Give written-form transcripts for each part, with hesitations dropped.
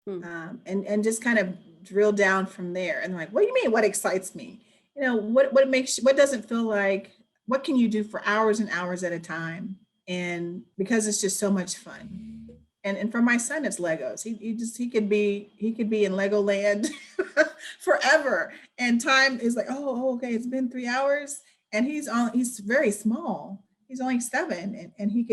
Hmm. and just kind of drill down from there. And like, what do you mean? What excites me? What doesn't feel like, what can you do for hours and hours at a time? And because it's just so much fun. And for my son, it's Legos. He could be in Legoland forever. And time is like, okay, it's been 3 hours, and he's very small. He's only 7, and he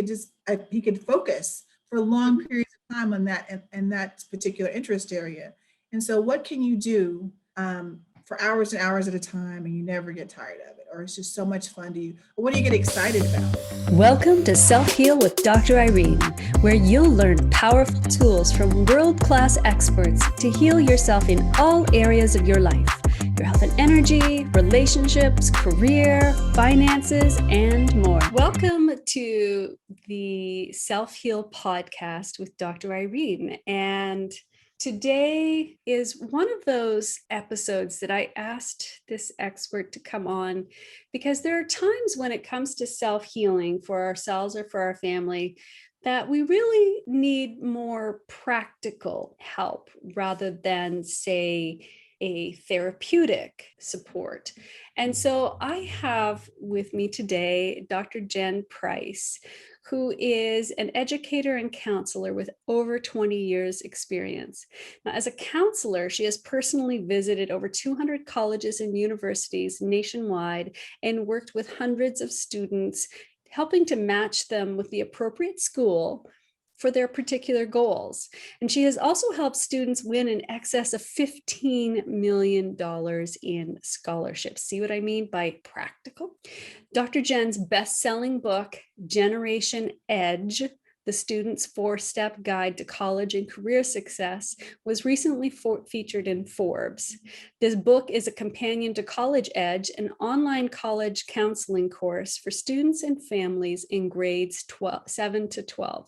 could focus for long Mhm. periods of time on that and that particular interest area. And so, what can you do for hours and hours at a time, and you never get tired of it, or it's just so much fun to you? Or what do you get excited about? Welcome to Self Heal with Dr. Irene, where you'll learn powerful tools from world class experts to heal yourself in all areas of your life: your health and energy, relationships, career, finances, and more. Welcome to the Self Heal podcast with Dr. Irene. And today is one of those episodes that I asked this expert to come on because there are times when it comes to self-healing for ourselves or for our family that we really need more practical help rather than, say, a therapeutic support. And so I have with me today Dr. Jen Price, who is an educator and counselor with over 20 years experience. Now, as a counselor, she has personally visited over 200 colleges and universities nationwide and worked with hundreds of students, helping to match them with the appropriate school for their particular goals. And she has also helped students win in excess of $15 million in scholarships. See what I mean by practical? Dr. Jen's best-selling book, Generation Edge, the Student's Four-Step Guide to College and Career Success, was recently featured in Forbes. This book is a companion to College Edge, an online college counseling course for students and families in grades 7 to 12.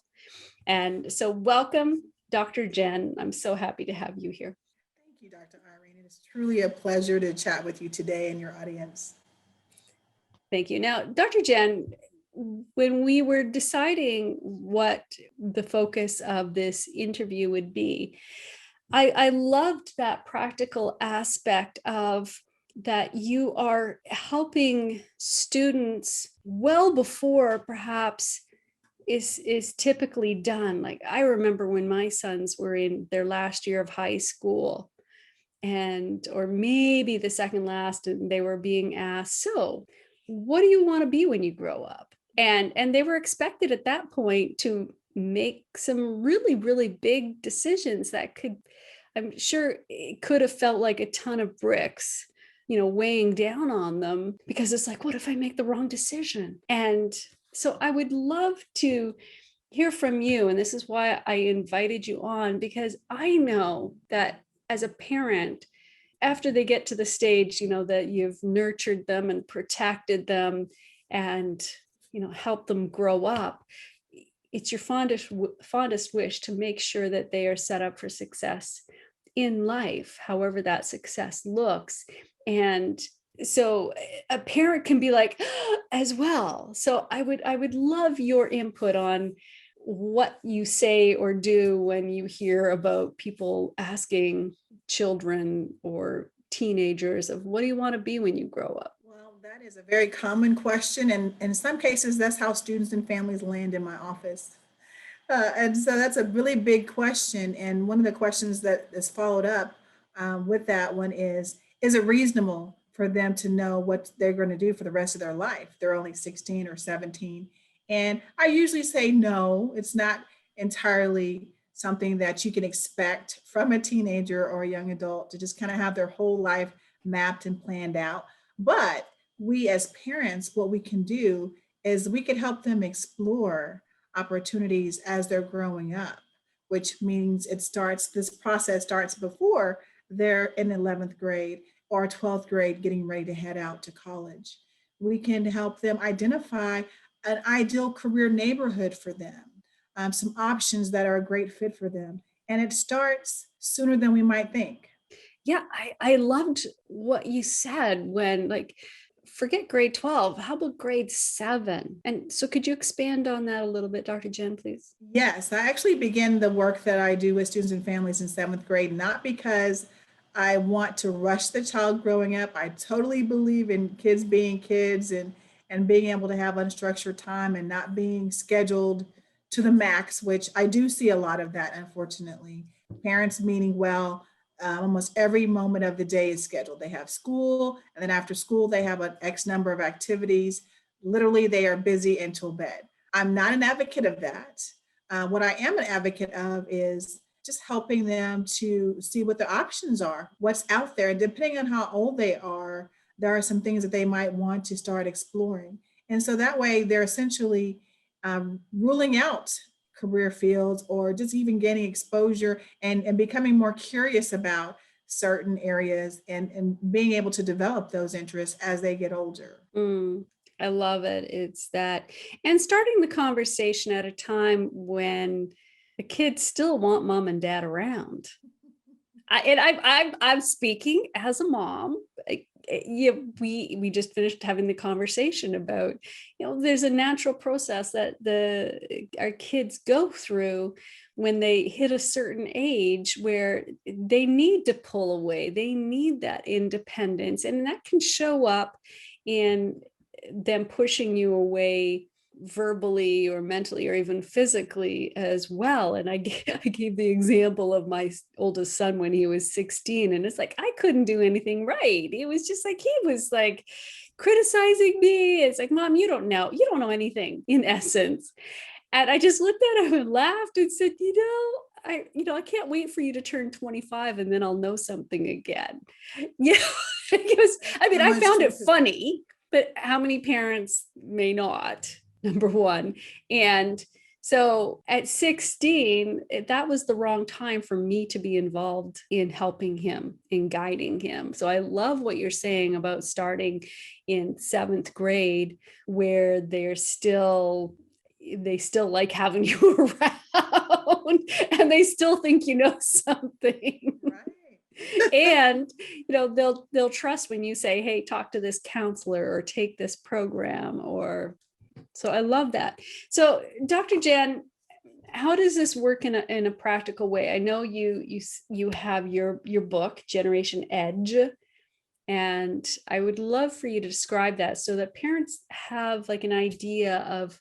And so welcome, Dr. Jen. I'm so happy to have you here. Thank you, Dr. Irene. It is truly a pleasure to chat with you today and your audience. Thank you. Now, Dr. Jen, when we were deciding what the focus of this interview would be, I loved that practical aspect of that you are helping students well before perhaps is typically done. Like I remember when my sons were in their last year of high school, and or maybe the second last, and they were being asked, so what do you want to be when you grow up? And they were expected at that point to make some really, really big decisions that could, I'm sure it could have felt like a ton of bricks, weighing down on them, because it's like, what if I make the wrong decision? And so I would love to hear from you. And this is why I invited you on, because I know that as a parent, after they get to the stage, that you've nurtured them and protected them and, helped them grow up, it's your fondest wish to make sure that they are set up for success in life, however that success looks. And so a parent can be like as well. So I would love your input on what you say or do when you hear about people asking children or teenagers of what do you want to be when you grow up? Well, that is a very common question, and in some cases, that's how students and families land in my office. And so that's a really big question. And one of the questions that is followed up with that one is it reasonable for them to know what they're going to do for the rest of their life? They're only 16 or 17. And I usually say no, it's not entirely something that you can expect from a teenager or a young adult to just kind of have their whole life mapped and planned out. But we as parents, what we can do is we can help them explore opportunities as they're growing up, which means this process starts before they're in 11th grade or 12th grade getting ready to head out to college. We can help them identify an ideal career neighborhood for them, some options that are a great fit for them. And it starts sooner than we might think. Yeah, I loved what you said when, like, forget grade 12. How about grade 7? And so could you expand on that a little bit, Dr. Jen, please? Yes, I actually begin the work that I do with students and families in 7th grade, not because I want to rush the child growing up. I totally believe in kids being kids and being able to have unstructured time and not being scheduled to the max, which I do see a lot of that, unfortunately. Parents meaning well, almost every moment of the day is scheduled. They have school, and then after school, they have an X number of activities. Literally, they are busy until bed. I'm not an advocate of that. What I am an advocate of is just helping them to see what their options are, what's out there. And depending on how old they are, there are some things that they might want to start exploring. And so that way they're essentially ruling out career fields or just even gaining exposure and becoming more curious about certain areas and being able to develop those interests as they get older. I love it. It's that, and starting the conversation at a time when the kids still want mom and dad around. I'm speaking as a mom. Yeah, we just finished having the conversation about, there's a natural process that our kids go through when they hit a certain age where they need to pull away. They need that independence, and that can show up in them pushing you away verbally or mentally or even physically as well. And I gave the example of my oldest son when he was 16, and it's like I couldn't do anything right. It was just like he was like criticizing me. It's like, Mom, you don't know anything, in essence. And I just looked at him and laughed and said, I can't wait for you to turn 25 and then I'll know something again. I found it funny, but how many parents may not, number one. And so at 16, that was the wrong time for me to be involved in helping him, in guiding him. So I love what you're saying about starting in 7th grade, where they still like having you around and they still think you know something. Right. And they'll trust when you say, hey, talk to this counselor or take this program. Or so I love that. So Dr. Jan, how does this work in a practical way? I know you have your book, Generation Edge, and I would love for you to describe that so that parents have like an idea of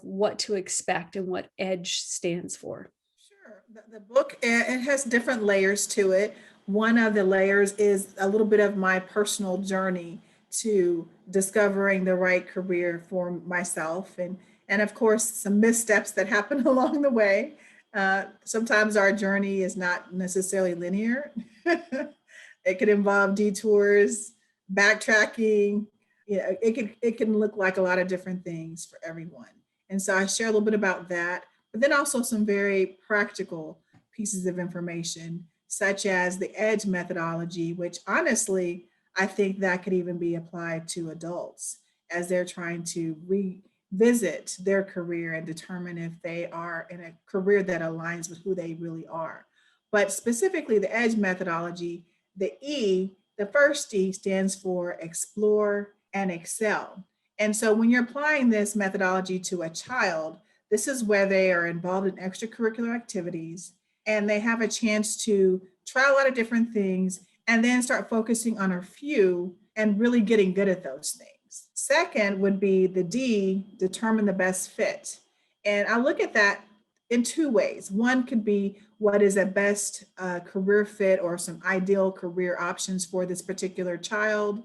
what to expect and what EDGE stands for. Sure. The book, it has different layers to it. One of the layers is a little bit of my personal journey to discovering the right career for myself, and of course some missteps that happen along the way. Sometimes our journey is not necessarily linear. It could involve detours, backtracking. It can look like a lot of different things for everyone. And so I share a little bit about that, but then also some very practical pieces of information, such as the EDGE methodology, which honestly, I think that could even be applied to adults as they're trying to revisit their career and determine if they are in a career that aligns with who they really are. But specifically the EDGE methodology, the first E stands for explore and excel. And so when you're applying this methodology to a child, this is where they are involved in extracurricular activities and they have a chance to try a lot of different things and then start focusing on a few and really getting good at those things. Second would be the D, determine the best fit. And I look at that in two ways. One could be what is a best career fit or some ideal career options for this particular child.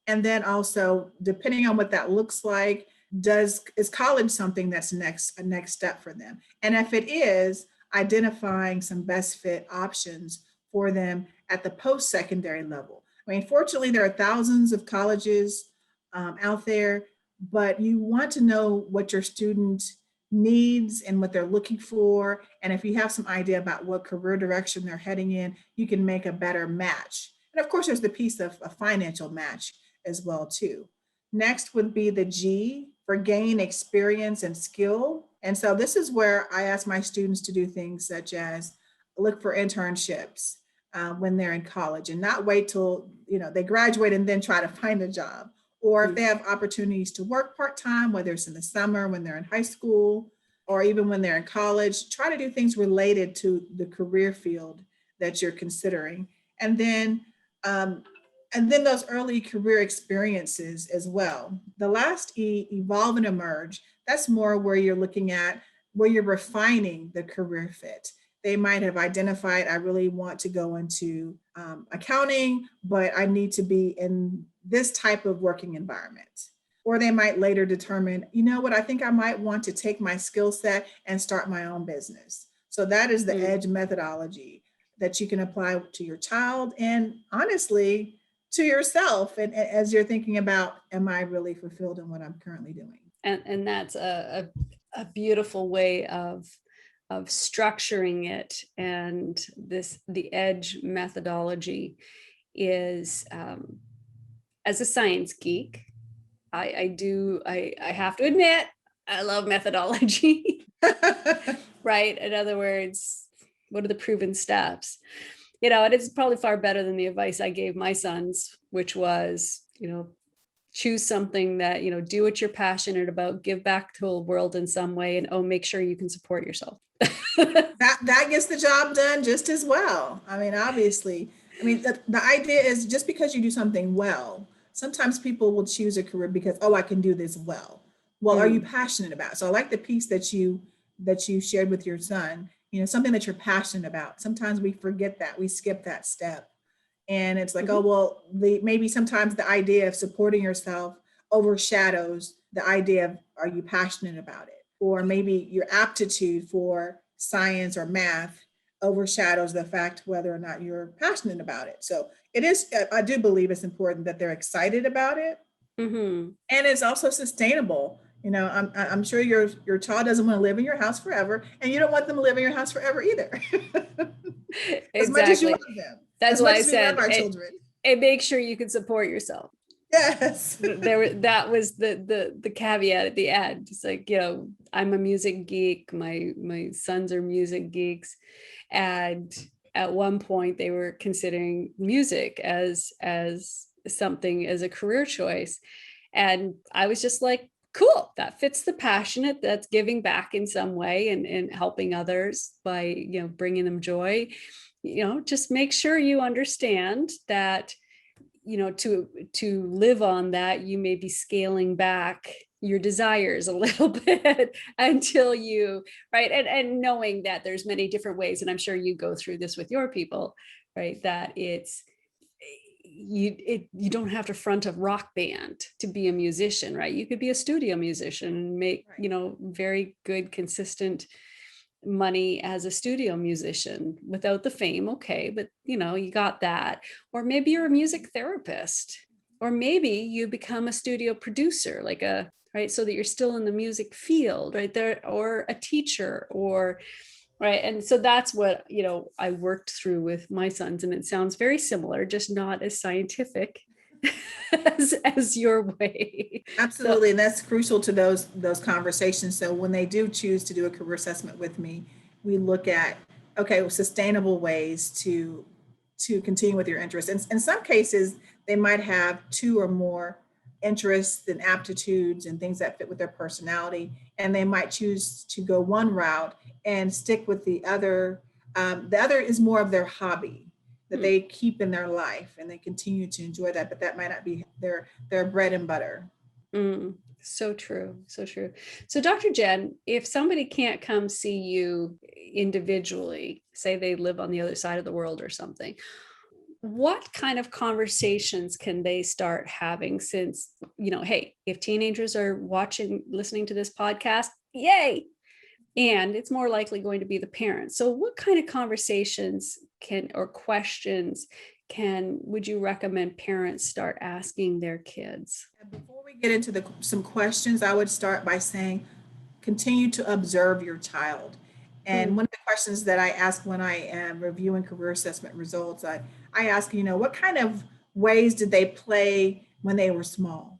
And then also, depending on what that looks like, is college something that's a next step for them? And if it is, identifying some best fit options for them at the post-secondary level. I mean, fortunately, there are thousands of colleges out there, but you want to know what your student needs and what they're looking for. And if you have some idea about what career direction they're heading in, you can make a better match. And of course, there's the piece of a financial match as well too. Next would be the G for gain experience and skill. And so this is where I ask my students to do things such as look for internships when they're in college and not wait till they graduate and then try to find a job, or if they have opportunities to work part-time, whether it's in the summer when they're in high school, or even when they're in college, try to do things related to the career field that you're considering. And then, um, and then those early career experiences as well. The last E, evolve and emerge, that's more where you're looking at where you're refining the career fit. They might have identified, I really want to go into accounting, but I need to be in this type of working environment. Or they might later determine, you know what, I think I might want to take my skill set and start my own business. So that is the EDGE methodology that you can apply to your child and honestly to yourself. And as you're thinking about, am I really fulfilled in what I'm currently doing? And that's a beautiful way of structuring it. And the EDGE methodology is, as a science geek, I have to admit, I love methodology, right? In other words, what are the proven steps? And it's probably far better than the advice I gave my sons, which was, choose something that, do what you're passionate about, give back to the world in some way, and make sure you can support yourself. that gets the job done just as well. I mean, obviously, the idea is just because you do something well, sometimes people will choose a career because, I can do this well. Well, are you passionate about it? So I like the piece that you shared with your son, something that you're passionate about. Sometimes we forget that, we skip that step. And it's like, maybe sometimes the idea of supporting yourself overshadows the idea of, are you passionate about it? Or maybe your aptitude for science or math overshadows the fact whether or not you're passionate about it. So it is, I do believe it's important that they're excited about it. And it's also sustainable. I'm sure your child doesn't want to live in your house forever, and you don't want them to live in your house forever either. As much as you love them. That's why I said our children. And make sure you can support yourself. Yes. That was the caveat at the end. It's like, I'm a music geek. My sons are music geeks. And at one point they were considering music as something, as a career choice. And I was just like, cool, that fits the passionate, that's giving back in some way and helping others by, bringing them joy. Just make sure you understand that, to live on that, you may be scaling back your desires a little bit until you, right. And knowing that there's many different ways, and I'm sure you go through this with your people, right, that it's, you don't have to front a rock band to be a musician, right? You could be a studio musician and make, very good, consistent money as a studio musician without the fame. Okay. But you got that. Or maybe you're a music therapist, or maybe you become a studio producer, right. So that you're still in the music field right there, or a teacher, or right. And so that's what, I worked through with my sons, and it sounds very similar, just not as scientific as your way. Absolutely. And that's crucial to those conversations. So when they do choose to do a career assessment with me, we look at, sustainable ways to continue with your interests. And in some cases, they might have two or more interests and aptitudes and things that fit with their personality. And they might choose to go one route and stick with the other. The other is more of their hobby that they keep in their life, and they continue to enjoy that, but that might not be their bread and butter. So true. So true. So Dr. Jen, if somebody can't come see you individually, say they live on the other side of the world or something, what kind of conversations can they start having? Since, hey, if teenagers are listening to this podcast, yay. And it's more likely going to be the parents. So what kind of conversations or questions would you recommend parents start asking their kids? Before we get into some questions, I would start by saying, continue to observe your child. And one of the questions that I ask when I am reviewing career assessment results, I ask, what kind of ways did they play when they were small?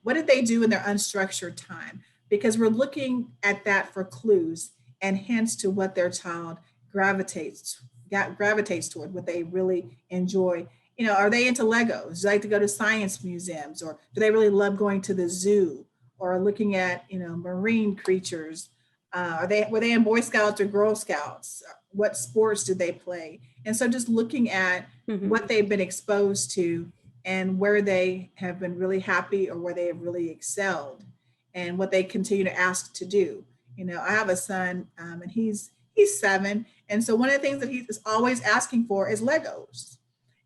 What did they do in their unstructured time? Because we're looking at that for clues and hints to what their child gravitates toward, what they really enjoy Are they into Legos? Do they like to go to science museums, or do they really love going to the zoo or looking at, marine creatures? Were they in Boy Scouts or Girl Scouts? What sports did they play? And so just looking at what they've been exposed to and where they have been really happy or where they have really excelled and what they continue to ask to do. I have a son, and he's 7. And so one of the things that he is always asking for is Legos.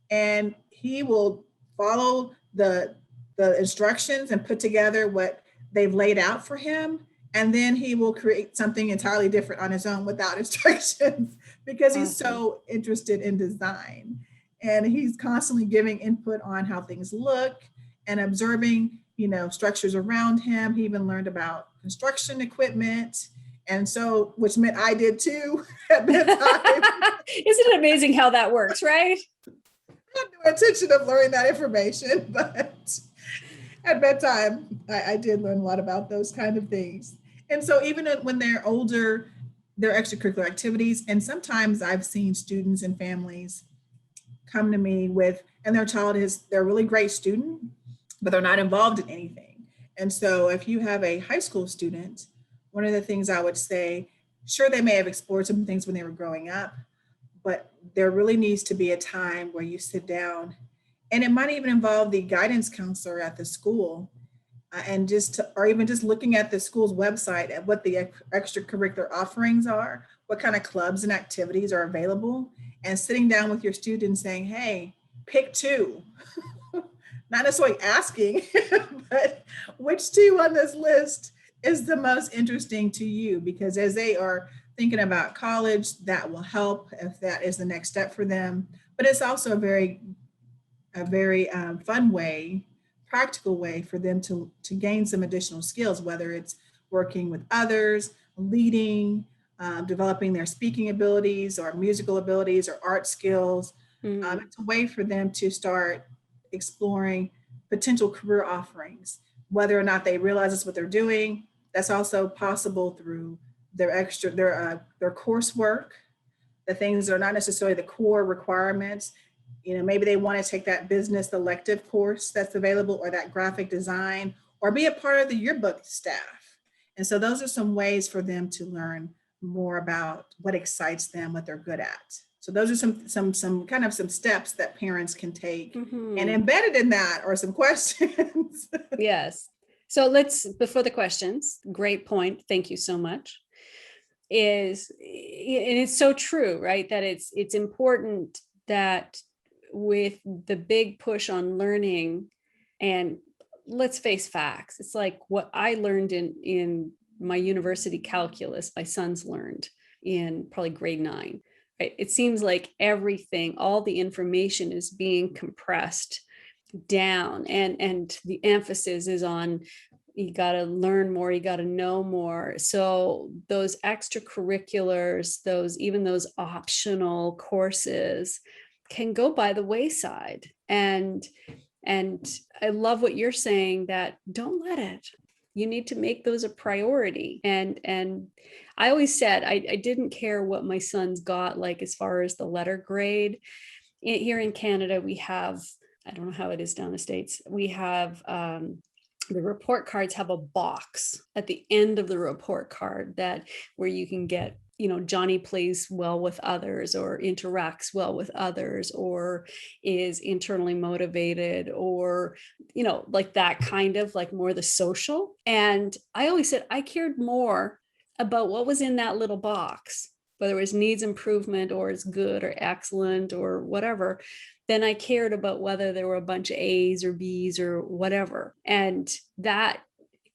And he will follow the instructions and put together what they've laid out for him, and then he will create something entirely different on his own without instructions because he's so interested in design, and he's constantly giving input on how things look and observing structures around him. He even learned about construction equipment, and so which meant I did too at bedtime. Isn't it amazing how that works, right? I had no intention of learning that information, but at bedtime, I did learn a lot about those kind of things. And so even when they're older, their extracurricular activities, and sometimes I've seen students and families come to me and their child they're a really great student, but they're not involved in anything. And so if you have a high school student, one of the things I would say, sure, they may have explored some things when they were growing up, but there really needs to be a time where you sit down, and it might even involve the guidance counselor at the school, or even just looking at the school's website at what the extracurricular offerings are, what kind of clubs and activities are available, and sitting down with your students saying, hey, pick 2. Not necessarily asking, but which 2 on this list is the most interesting to you? Because as they are thinking about college, that will help if that is the next step for them. But it's also a very fun way, practical way for them to gain some additional skills, whether it's working with others, leading, developing their speaking abilities or musical abilities or art skills. It's a way for them to start exploring potential career offerings, whether or not they realize that's what they're doing. That's also possible through their coursework, the things that are not necessarily the core requirements. Maybe they want to take that business elective course that's available, or that graphic design, or be a part of the yearbook staff. And so those are some ways for them to learn more about what excites them, what they're good at. So those are some kind of some steps that parents can take, and embedded in that are some questions. Yes. So before the questions, great point. Thank you so much. And it's so true, right? That it's important that with the big push on learning, and let's face facts, it's like what I learned in my university calculus, my sons learned in probably grade 9, right? It seems like everything, all the information is being compressed down, and the emphasis is on, you got to learn more, you got to know more. So those extracurriculars, those optional courses can go by the wayside. And I love what you're saying, that don't let it. You need to make those a priority. And I always said I didn't care what my sons got, like as far as the letter grade. Here in Canada, we have, I don't know how it is down the States, we have the report cards have a box at the end of the report card where you can get, Johnny plays well with others, or interacts well with others, or is internally motivated, or, like that kind of, like more the social. And I always said I cared more about what was in that little box, whether it was needs improvement or it's good or excellent or whatever, then I cared about whether there were a bunch of A's or B's or whatever. And that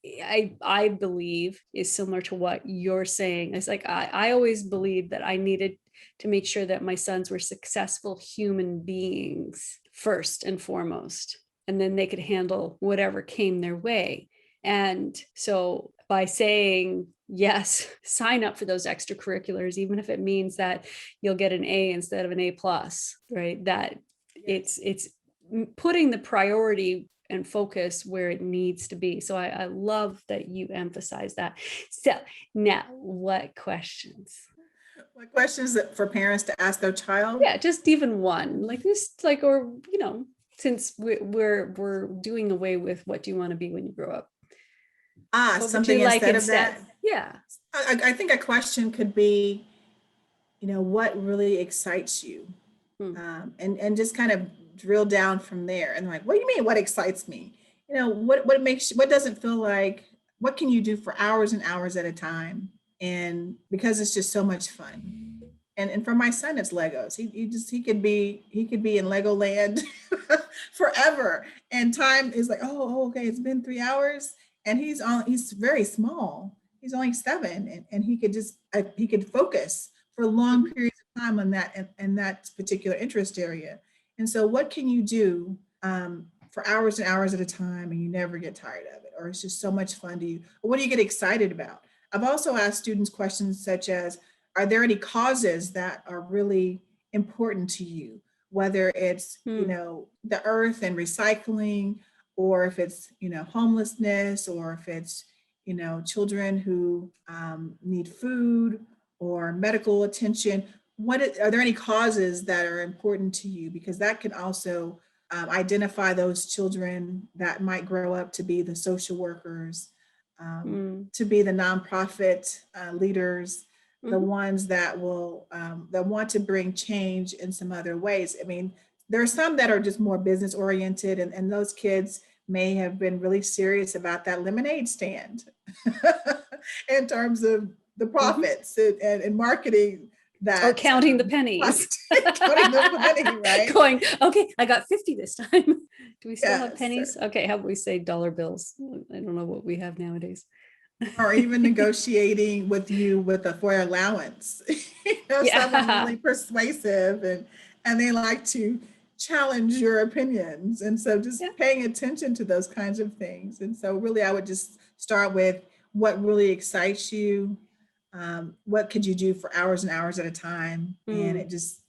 I believe is similar to what you're saying. It's like, I always believed that I needed to make sure that my sons were successful human beings first and foremost, and then they could handle whatever came their way. And so by saying, yes, sign up for those extracurriculars, even if it means that you'll get an A instead of an A+, right? That it's putting the priority and focus where it needs to be. So I love that you emphasize that. So now, what questions? What questions for parents to ask their child? Yeah, just even one, like this, like, or, since we're doing away with what do you want to be when you grow up? What would Something you like instead of instead? that. Yeah. I think a question could be, what really excites you? And just kind of drill down from there. And like, what do you mean? What excites me? What makes, what doesn't feel like, what can you do for hours and hours at a time? And because it's just so much fun. And for my son, it's Legos. He could be in Legoland forever. And time is like, okay, it's been 3 hours. And he's very small. He's only 7. And he could focus for long periods of time on that and that particular interest area. And so what can you do for hours and hours at a time and you never get tired of it? Or it's just so much fun to you? Or what do you get excited about? I've also asked students questions such as, are there any causes that are really important to you? Whether it's, the earth and recycling, or if it's, homelessness, or if it's, children who need food or medical attention. Are there any causes that are important to you? Because that can also identify those children that might grow up to be the social workers, to be the nonprofit leaders, the ones that will that want to bring change in some other ways. I mean, there are some that are just more business oriented, and those kids may have been really serious about that lemonade stand in terms of the profits and marketing that. Or counting the pennies. Counting the penny, right? Going, okay, I got 50 this time. Do we still have Yes, pennies? sir. Okay, how about we say dollar bills? I don't know what we have nowadays. Or even negotiating with you for allowance. Someone really persuasive and they like to challenge your opinions. And so just paying attention to those kinds of things. And so really, I would just start with what really excites you. What could you do for hours and hours at a time? And it just,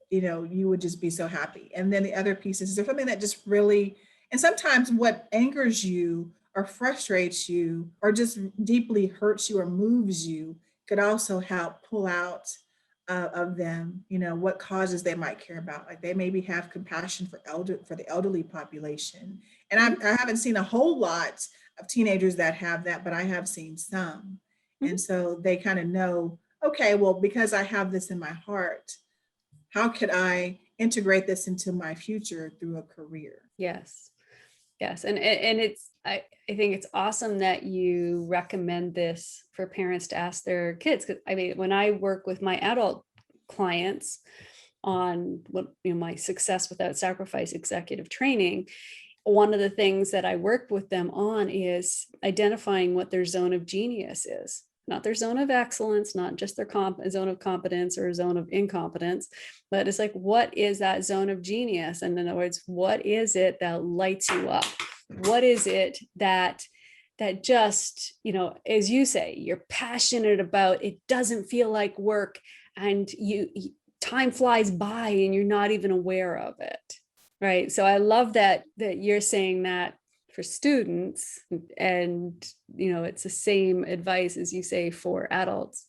you would just be so happy. And then the other pieces, is there something that just really, and sometimes what angers you or frustrates you or just deeply hurts you or moves you could also help pull out of them, what causes they might care about. Like they maybe have compassion for the elderly population. And I haven't seen a whole lot of teenagers that have that, but I have seen some. And so they kind of know, okay, well, because I have this in my heart, how could I integrate this into my future through a career? Yes. And it's, I think it's awesome that you recommend this for parents to ask their kids. Because I mean, when I work with my adult clients on my Success Without Sacrifice executive training, one of the things that I work with them on is identifying what their zone of genius is. Not their zone of excellence, not just their zone of competence or zone of incompetence, but it's like, what is that zone of genius? And in other words, what is it that lights you up? What is it that just, as you say, you're passionate about, it doesn't feel like work, and time flies by and you're not even aware of it, right? So I love that you're saying that for students, and it's the same advice as you say for adults.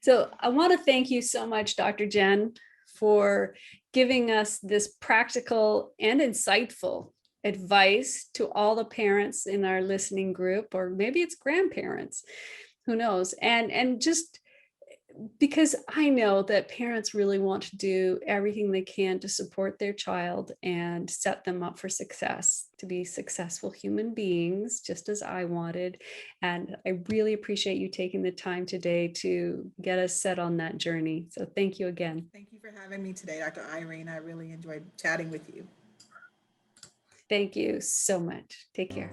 So I want to thank you so much, Dr. Jen, for giving us this practical and insightful advice to all the parents in our listening group, or maybe it's grandparents, who knows, and just because I know that parents really want to do everything they can to support their child and set them up for success, to be successful human beings, just as I wanted. And I really appreciate you taking the time today to get us set on that journey. So thank you again. Thank you for having me today, Dr. Irene. I really enjoyed chatting with you. Thank you so much. Take care.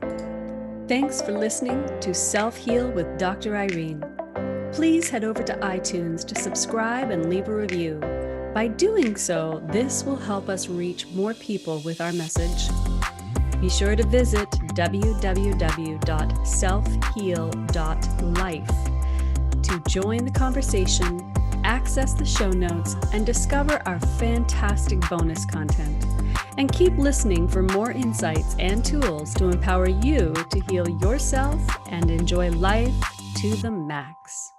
Thanks for listening to Self Heal with Dr. Irene. Please head over to iTunes to subscribe and leave a review. By doing so, this will help us reach more people with our message. Be sure to visit www.selfheal.life to join the conversation, access the show notes, and discover our fantastic bonus content. And keep listening for more insights and tools to empower you to heal yourself and enjoy life to the max.